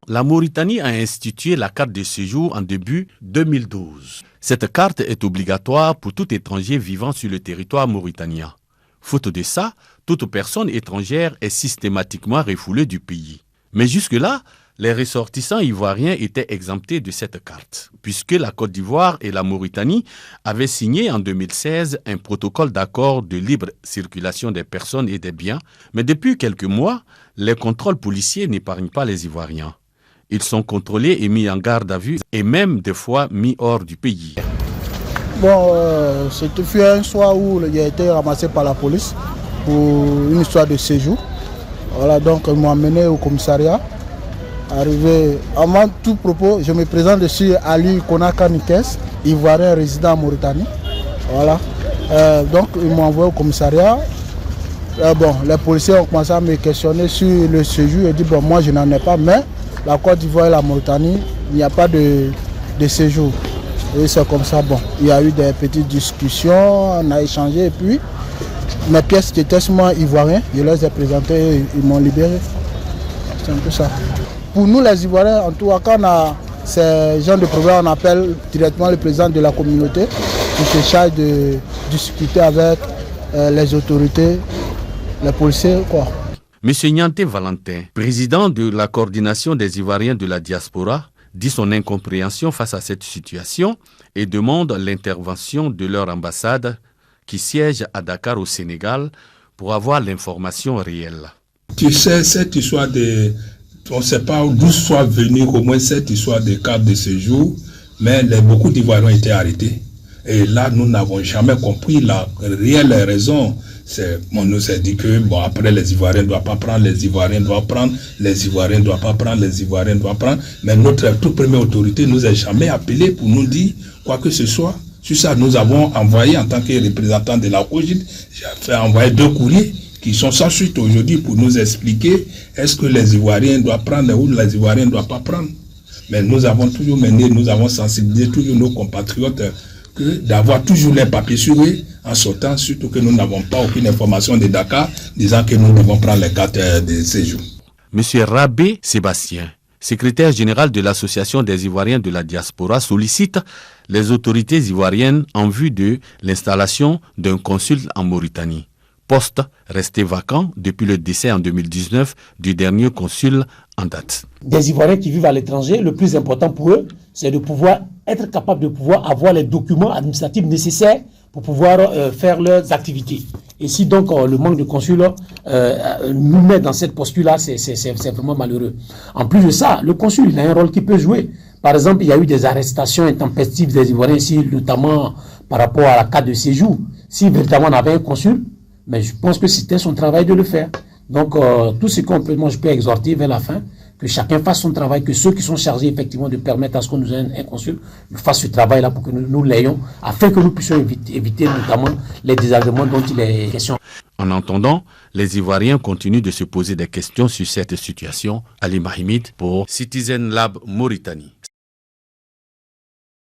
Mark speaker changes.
Speaker 1: La Mauritanie a institué la carte de séjour en début 2012. Cette carte est obligatoire pour tout étranger vivant sur le territoire mauritanien. Faute de ça, toute personne étrangère est systématiquement refoulée du pays. Mais jusque-là, les ressortissants ivoiriens étaient exemptés de cette carte, puisque la Côte d'Ivoire et la Mauritanie avaient signé en 2016 un protocole d'accord de libre circulation des personnes et des biens. Mais depuis quelques mois, les contrôles policiers n'épargnent pas les Ivoiriens. Ils sont contrôlés et mis en garde à vue et même des fois mis hors du pays.
Speaker 2: C'était un soir où il a été ramassé par la police pour une histoire de séjour. Voilà, donc ils m'ont amené au commissariat. Arrivé, avant tout propos, je me présente, je suis Ali Konaka Nikes, Ivoirien résident en Mauritanie. Voilà. Donc ils m'ont envoyé au commissariat. Les policiers ont commencé à me questionner sur le séjour. Ils disent moi je n'en ai pas, mais la Côte d'Ivoire et la Mauritanie, il n'y a pas de séjour. Et c'est comme ça, il y a eu des petites discussions, on a échangé et puis mes pièces qui étaient seulement ivoiriens, je les ai présentées et ils m'ont libéré. C'est un peu ça. Pour nous les Ivoiriens, en tout cas, quand on a ces genres de problèmes, on appelle directement le président de la communauté qui se charge de discuter avec les autorités, les policiers, quoi.
Speaker 1: M. Nianté Valentin, président de la coordination des Ivoiriens de la diaspora, dit son incompréhension face à cette situation et demande l'intervention de leur ambassade qui siège à Dakar au Sénégal pour avoir l'information réelle.
Speaker 3: Tu sais, cette histoire on ne sait pas d'où soit venue au moins cette histoire de carte de séjour, mais beaucoup d'Ivoiriens ont été arrêtés. Et là, nous n'avons jamais compris la réelle raison. On nous a dit que après les Ivoiriens ne doivent pas prendre, les Ivoiriens doivent prendre, les Ivoiriens ne doivent pas prendre, les Ivoiriens doivent prendre. Mais notre toute première autorité nous a jamais appelé pour nous dire quoi que ce soit. Sur ça, nous avons envoyé en tant que représentant de la COGID, j'ai fait envoyer 2 courriers qui sont sans suite aujourd'hui pour nous expliquer est-ce que les Ivoiriens doivent prendre ou les Ivoiriens ne doivent pas prendre. Mais nous avons toujours mené, nous avons sensibilisé toujours nos compatriotes que d'avoir toujours les papiers sur eux en sortant, surtout que nous n'avons pas aucune information de Dakar disant que nous devons prendre les cartes de séjour.
Speaker 1: Monsieur Rabé Sébastien, secrétaire général de l'Association des Ivoiriens de la diaspora, sollicite les autorités ivoiriennes en vue de l'installation d'un consul en Mauritanie. Poste resté vacant depuis le décès en 2019 du dernier consul en date.
Speaker 4: Des Ivoiriens qui vivent à l'étranger, le plus important pour eux, c'est de pouvoir être capable de pouvoir avoir les documents administratifs nécessaires pour pouvoir faire leurs activités. Et si donc le manque de consuls nous met dans cette posture-là, c'est vraiment malheureux. En plus de ça, le consul il a un rôle qu'il peut jouer. Par exemple, il y a eu des arrestations intempestives des Ivoiriens ici, notamment par rapport à la carte de séjour. Si véritablement on avait un consul, mais je pense que c'était son travail de le faire. Donc, tout ce qu'on peut, moi je peux exhorter vers la fin, que chacun fasse son travail, que ceux qui sont chargés effectivement de permettre à ce qu'on nous ait un consul, fassent ce travail-là pour que nous l'ayons, afin que nous puissions éviter notamment les désagréments dont il est question.
Speaker 1: En attendant, les Ivoiriens continuent de se poser des questions sur cette situation. Ali Mahimid pour Citizen Lab Mauritanie.